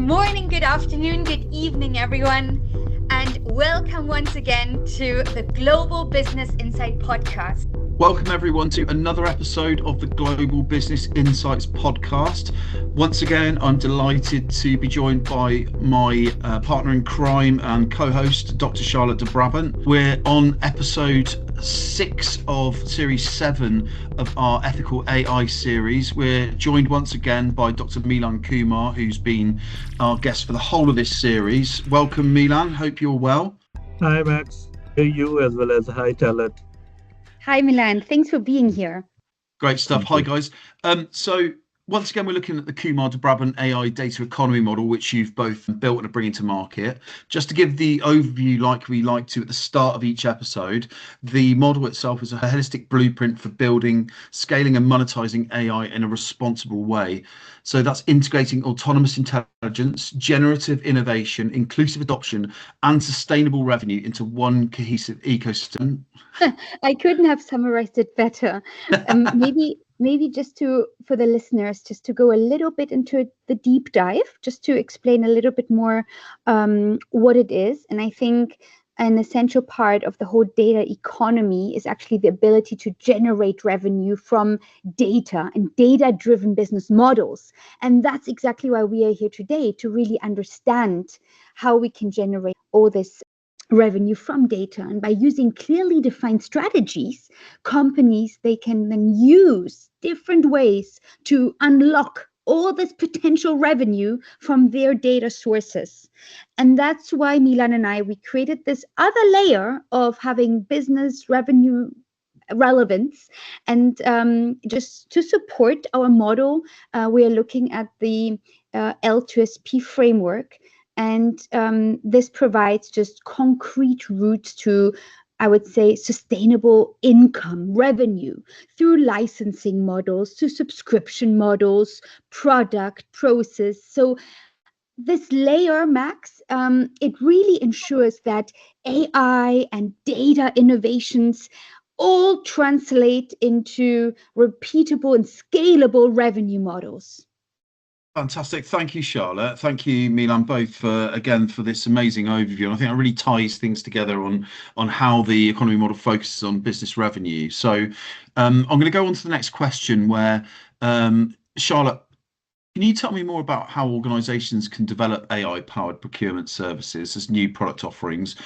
morning, good afternoon, good evening, everyone, and welcome once again to the Global Business Insight Podcast. Welcome everyone to another episode of the Global Business Insights Podcast. Once again, I'm delighted to be joined by my partner in crime and co-host, Dr. Charlotte de Brabandt. We're on episode 6 of series 7 of our Ethical AI series. We're joined once again by Dr. Milan Kumar, who's been our guest for the whole of this series. Welcome, Milan. Hope you're well. Hi, Max. You as well as hi, Charlotte. Hi, Milan. Thanks for being here. Great stuff. Hi, guys. So once again, we're looking at the Kumar-deBrabandt AI data economy model, which you've both built and are bringing to market. Just to give the overview like we like to at the start of each episode, the model itself is a holistic blueprint for building, scaling and monetizing AI in a responsible way. So that's integrating autonomous intelligence, generative innovation, inclusive adoption, and sustainable revenue into one cohesive ecosystem. I couldn't have summarized it better. Maybe just for the listeners, just to go a little bit into the deep dive, just to explain a little bit more what it is. And I think an essential part of the whole data economy is actually the ability to generate revenue from data and data-driven business models. And that's exactly why we are here today, to really understand how we can generate all this revenue from data. And by using clearly defined strategies, companies, they can then use different ways to unlock all this potential revenue from their data sources. And that's why Milan and I, we created this other layer of having business revenue relevance. And just to support our model, we are looking at the L2SP framework. And this provides just concrete routes to, I would say, sustainable income revenue through licensing models, to subscription models, product, process. So this layer, Max, it really ensures that AI and data innovations all translate into repeatable and scalable revenue models. Fantastic. Thank you, Charlotte. Thank you, Milan, both for this amazing overview. And I think it really ties things together on how the economy model focuses on business revenue. So I'm going to go on to the next question where, Charlotte, can you tell me more about how organizations can develop AI-powered procurement services as new product offerings,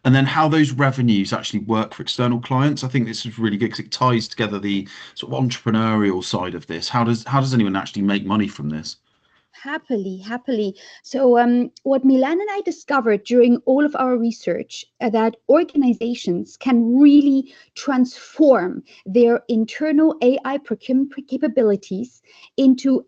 and then how those revenues actually work for external clients? I think this is really good because it ties together the sort of entrepreneurial side of this. How does anyone actually make money from this? Happily. So what Milan and I discovered during all of our research, that organizations can really transform their internal AI procurement capabilities into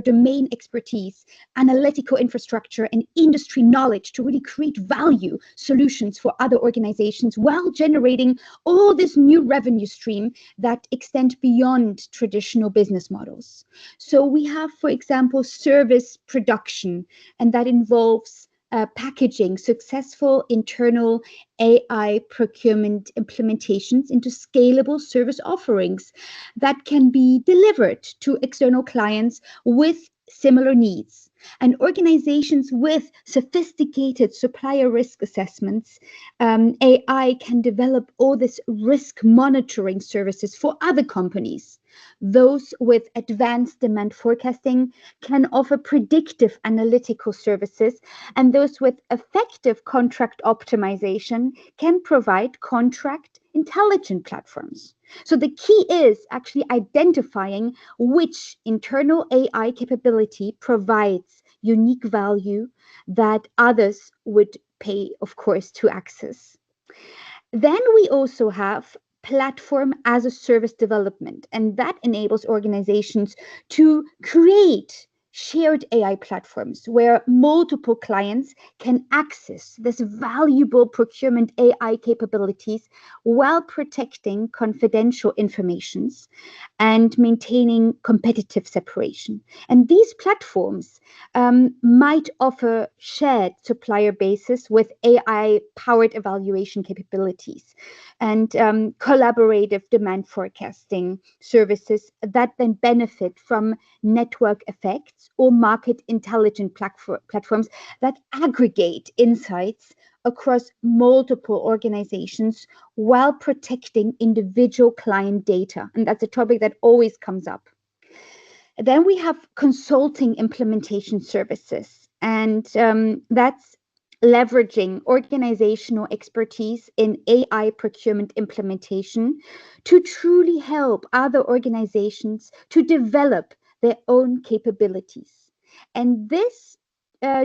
domain expertise, analytical infrastructure, and industry knowledge to really create value solutions for other organizations while generating all this new revenue stream that extend beyond traditional business models. So we have, for example, service production, and that involves packaging successful internal AI procurement implementations into scalable service offerings that can be delivered to external clients with similar needs. And organizations with sophisticated supplier risk assessments, AI can develop all this risk monitoring services for other companies. Those with advanced demand forecasting can offer predictive analytical services, and those with effective contract optimization can provide contract intelligent platforms. So the key is actually identifying which internal AI capability provides unique value that others would pay, of course, to access. Then we also have platform as a service development, and that enables organizations to create shared AI platforms where multiple clients can access this valuable procurement AI capabilities while protecting confidential informations. and maintaining competitive separation. And these platforms might offer shared supplier bases with AI-powered evaluation capabilities and collaborative demand forecasting services that then benefit from network effects or market intelligent platforms that aggregate insights across multiple organizations while protecting individual client data. And that's a topic that always comes up. Then we have consulting implementation services, and that's leveraging organizational expertise in AI procurement implementation to truly help other organizations to develop their own capabilities. And this,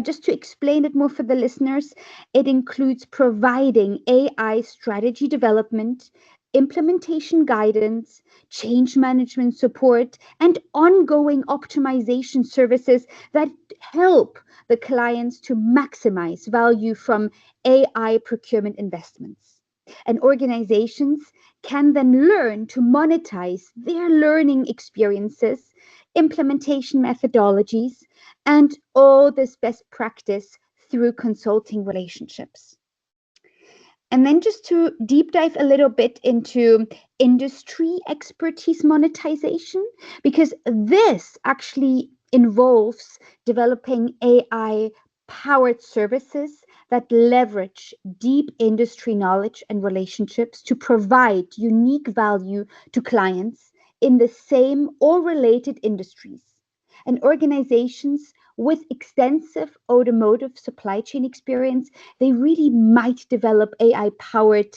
just to explain it more for the listeners, it includes providing AI strategy development, implementation guidance, change management support, and ongoing optimization services that help the clients to maximize value from AI procurement investments. And organizations can then learn to monetize their learning experiences, implementation methodologies, and all this best practice through consulting relationships. And then just to deep dive a little bit into industry expertise monetization, because this actually involves developing AI powered services that leverage deep industry knowledge and relationships to provide unique value to clients in the same or related industries. And organizations with extensive automotive supply chain experience, they really might develop AI-powered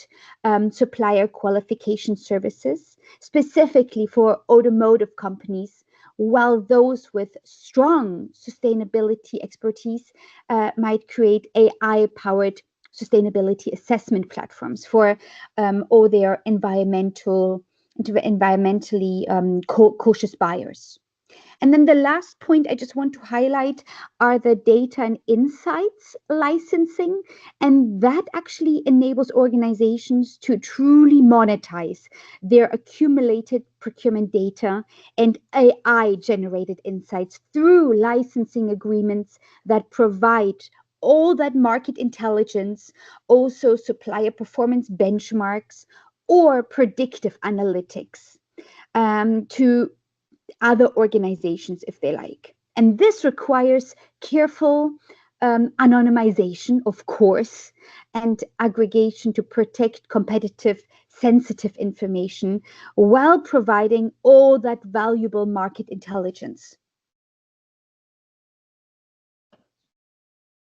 supplier qualification services, specifically for automotive companies, while those with strong sustainability expertise might create AI-powered sustainability assessment platforms for all their environmentally cautious buyers. And then the last point I just want to highlight are the data and insights licensing. And that actually enables organizations to truly monetize their accumulated procurement data and AI generated insights through licensing agreements that provide all that market intelligence, also supplier performance benchmarks or predictive analytics to other organizations if they like. And this requires careful anonymization, of course, and aggregation to protect competitive, sensitive information while providing all that valuable market intelligence.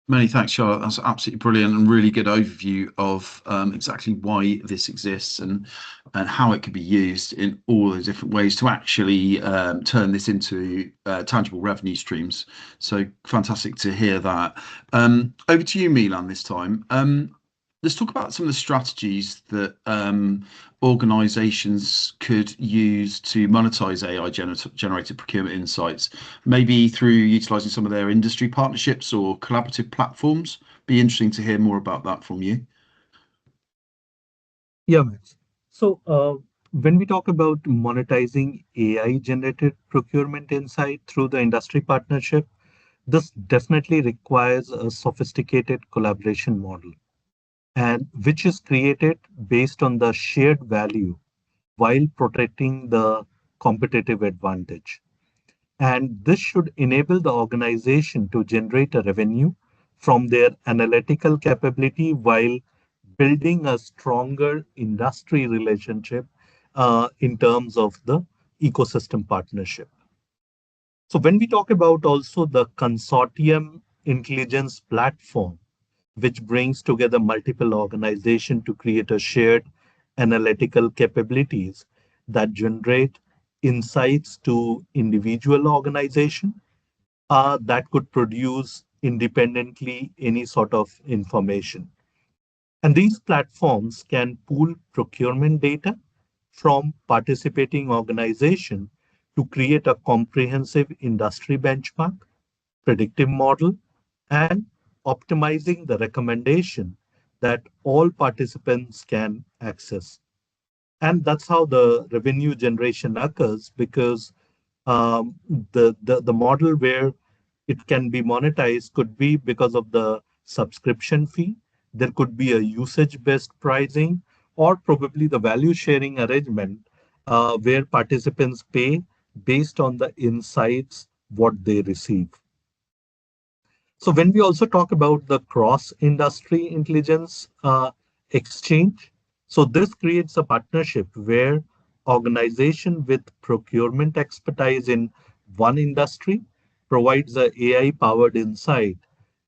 Many thanks, Charlotte. That's absolutely brilliant and really good overview of exactly why this exists and how it could be used in all the different ways to actually turn this into tangible revenue streams. So fantastic to hear that. Over to you, Milan, this time. Let's talk about some of the strategies that organizations could use to monetize AI generated procurement insights, maybe through utilizing some of their industry partnerships or collaborative platforms. Be interesting to hear more about that from you. Yeah, Max. So when we talk about monetizing AI generated procurement insight through the industry partnership, this definitely requires a sophisticated collaboration model, and which is created based on the shared value while protecting the competitive advantage. And this should enable the organization to generate a revenue from their analytical capability while building a stronger industry relationship in terms of the ecosystem partnership. So when we talk about also the consortium intelligence platform, which brings together multiple organizations to create a shared analytical capabilities that generate insights to individual organization that could produce independently any sort of information. And these platforms can pool procurement data from participating organizations to create a comprehensive industry benchmark, predictive model, and optimizing the recommendation that all participants can access. And that's how the revenue generation occurs, because um, the model where it can be monetized could be because of the subscription fee. There could be a usage-based pricing, or probably the value sharing arrangement where participants pay based on the insights what they receive. So when we also talk about the cross-industry intelligence exchange, so this creates a partnership where organization with procurement expertise in one industry provides a AI-powered insight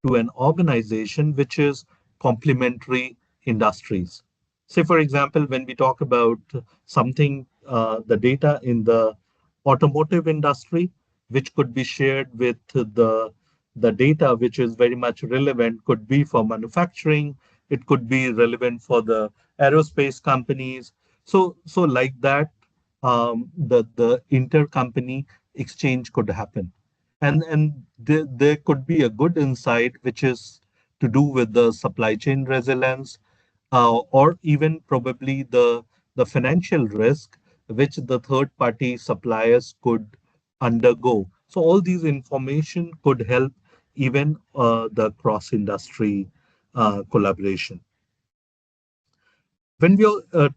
to an organization which is complementary industries. Say, for example, when we talk about something, the data in the automotive industry, which could be shared with the data which is very much relevant, could be for manufacturing, it could be relevant for the aerospace companies. So like that, the intercompany exchange could happen. And there could be a good insight which is to do with the supply chain resilience, or even probably the financial risk which the third party suppliers could undergo. So all these information could help even the cross industry collaboration. When we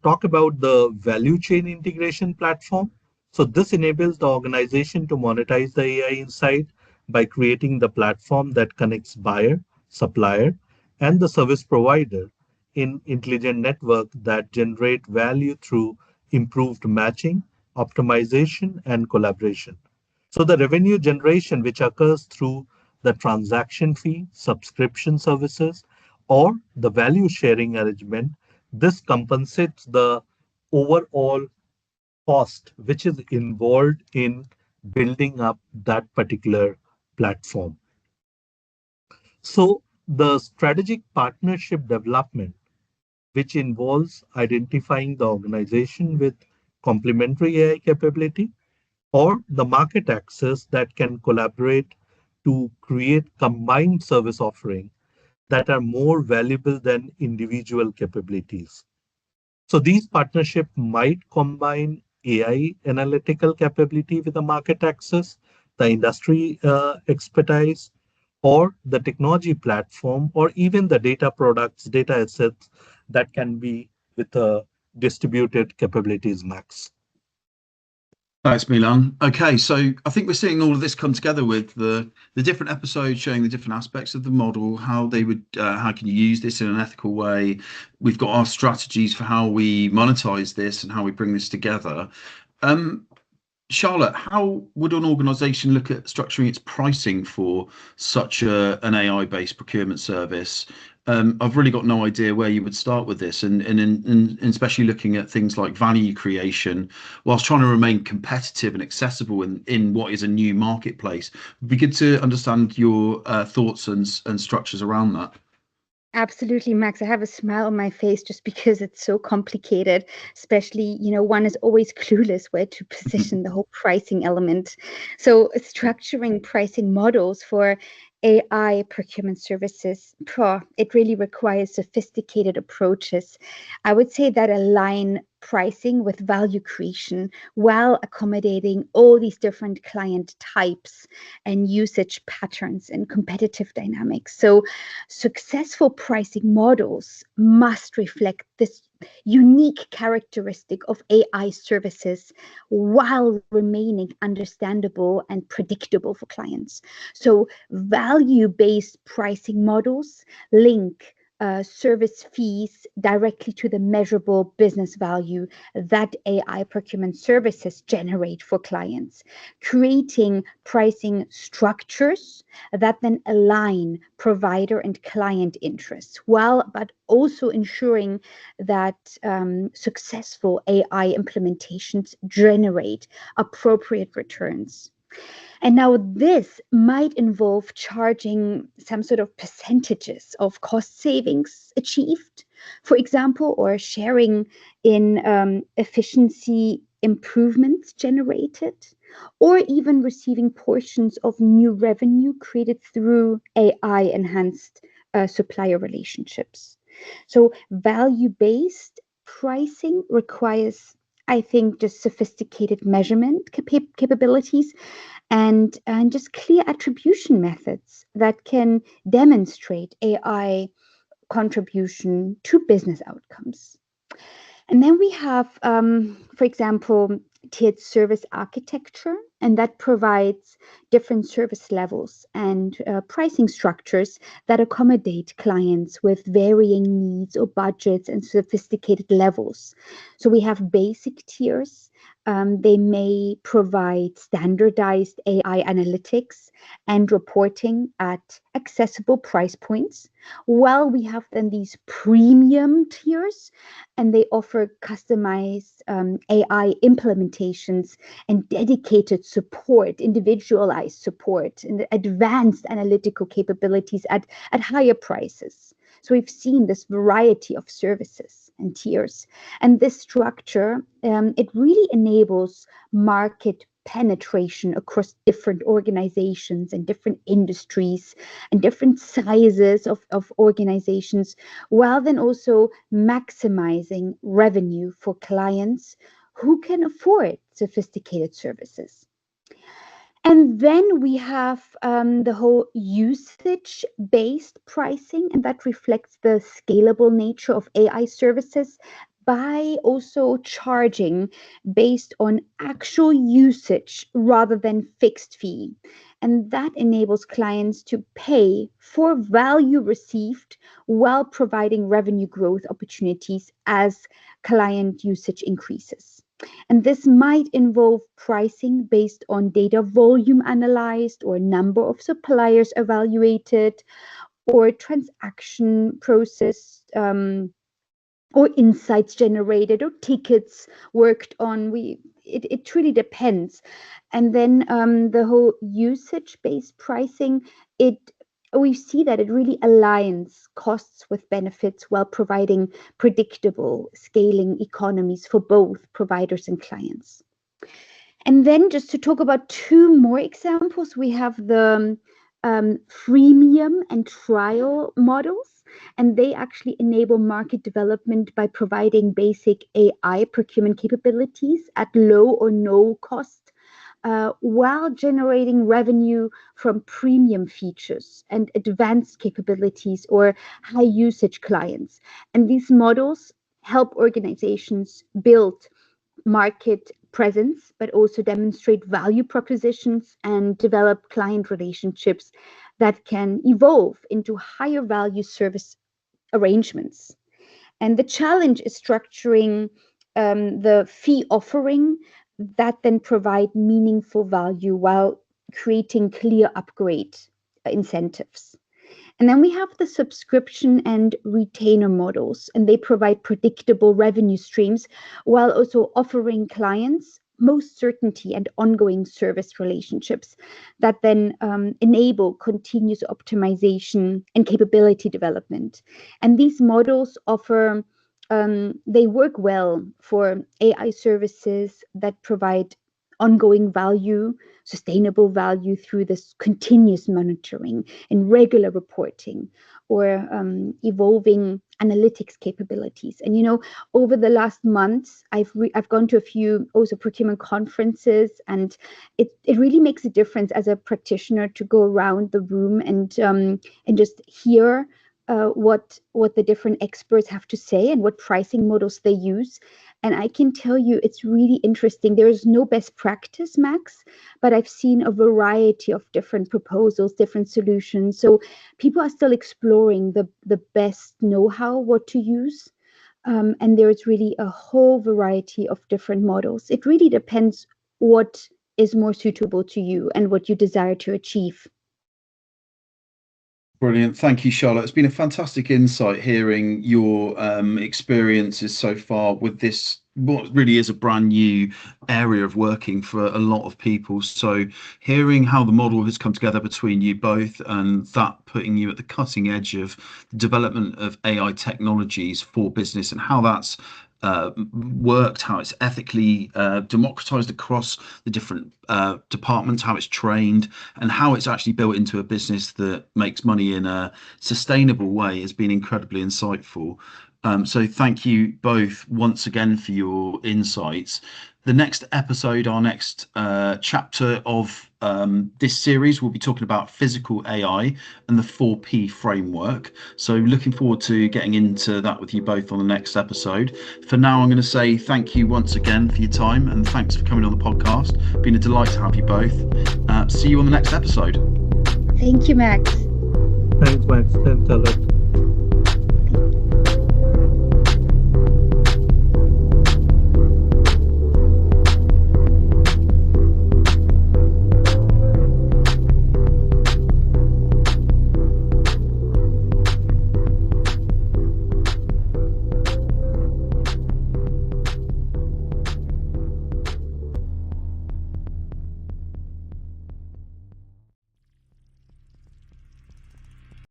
talk about the value chain integration platform, so this enables the organization to monetize the AI insight by creating the platform that connects buyer, supplier, and the service provider in intelligent network that generate value through improved matching, optimization, and collaboration. So the revenue generation, which occurs through the transaction fee, subscription services, or the value sharing arrangement, this compensates the overall cost which is involved in building up that particular platform. So the strategic partnership development, which involves identifying the organization with complementary AI capability, or the market access that can collaborate to create combined service offering that are more valuable than individual capabilities. So these partnerships might combine AI analytical capability with the market access, the industry expertise, or the technology platform, or even the data products, data assets that can be with a distributed capabilities max. Thanks, Milan. Okay, so I think we're seeing all of this come together with the different episodes showing the different aspects of the model, how they would, how can you use this in an ethical way. We've got our strategies for how we monetize this and how we bring this together. Um, Charlotte, how would an organization look at structuring its pricing for such an AI-based procurement service? I've really got no idea where you would start with this, and especially looking at things like value creation, whilst trying to remain competitive and accessible in what is a new marketplace. It'd be good to understand your thoughts and structures around that. Absolutely, Max. I have a smile on my face just because it's so complicated, especially, one is always clueless where to position the whole pricing element. So structuring pricing models for AI procurement services, it really requires sophisticated approaches. I would say that align pricing with value creation while accommodating all these different client types and usage patterns and competitive dynamics. So successful pricing models must reflect this unique characteristic of AI services while remaining understandable and predictable for clients. So value-based pricing models link service fees directly to the measurable business value that AI procurement services generate for clients, creating pricing structures that then align provider and client interests, but also ensuring that successful AI implementations generate appropriate returns. And now this might involve charging some sort of percentages of cost savings achieved, for example, or sharing in efficiency improvements generated, or even receiving portions of new revenue created through AI enhanced supplier relationships. So value-based pricing requires, I think, just sophisticated measurement capabilities and just clear attribution methods that can demonstrate AI contribution to business outcomes. And then we have, for example, tiered service architecture, and that provides different service levels and pricing structures that accommodate clients with varying needs or budgets and sophisticated levels. So we have basic tiers. They may provide standardized AI analytics and reporting at accessible price points, while we have then these premium tiers, and they offer customized AI implementations and dedicated support, individualized support, and advanced analytical capabilities at higher prices. So we've seen this variety of services and tiers. And this structure, it really enables market penetration across different organizations and different industries and different sizes of organizations, while then also maximizing revenue for clients who can afford sophisticated services. And then we have the whole usage-based pricing, and that reflects the scalable nature of AI services by also charging based on actual usage rather than fixed fee. And that enables clients to pay for value received while providing revenue growth opportunities as client usage increases. And this might involve pricing based on data volume analyzed or number of suppliers evaluated or transaction processed, or insights generated or tickets worked on. It truly depends. And then the whole usage-based pricing, we see that it really aligns costs with benefits while providing predictable scaling economies for both providers and clients. And then just to talk about two more examples, we have the freemium and trial models. And they actually enable market development by providing basic AI procurement capabilities at low or no cost, while generating revenue from premium features and advanced capabilities or high usage clients. And these models help organizations build market presence, but also demonstrate value propositions and develop client relationships that can evolve into higher value service arrangements. And the challenge is structuring the fee offering that then provide meaningful value while creating clear upgrade incentives. And then we have the subscription and retainer models, and they provide predictable revenue streams while also offering clients most certainty and ongoing service relationships that then enable continuous optimization and capability development. And these models offer, they work well for AI services that provide ongoing value, sustainable value through this continuous monitoring and regular reporting, or evolving analytics capabilities. And over the last months, I've gone to a few also procurement conferences, and it really makes a difference as a practitioner to go around the room and just hear what the different experts have to say and what pricing models they use. And I can tell you, it's really interesting. There is no best practice, Max, but I've seen a variety of different proposals, different solutions. So people are still exploring the best know-how, what to use. And there's really a whole variety of different models. It really depends what is more suitable to you and what you desire to achieve. Brilliant. Thank you, Charlotte. It's been a fantastic insight hearing your experiences so far with this, what really is a brand new area of working for a lot of people. So hearing how the model has come together between you both, and that putting you at the cutting edge of the development of AI technologies for business, and how that's worked, how it's ethically democratized across the different departments, how it's trained, and how it's actually built into a business that makes money in a sustainable way has been incredibly insightful. So thank you both once again for your insights. The next episode, our next chapter of this series, we'll be talking about physical AI and the 4P framework. So looking forward to getting into that with you both on the next episode. For now, I'm going to say thank you once again for your time, and thanks for coming on the podcast. Been a delight to have you both. See you on the next episode. Thank you, Max. Thanks, Max. Thanks, Charlotte.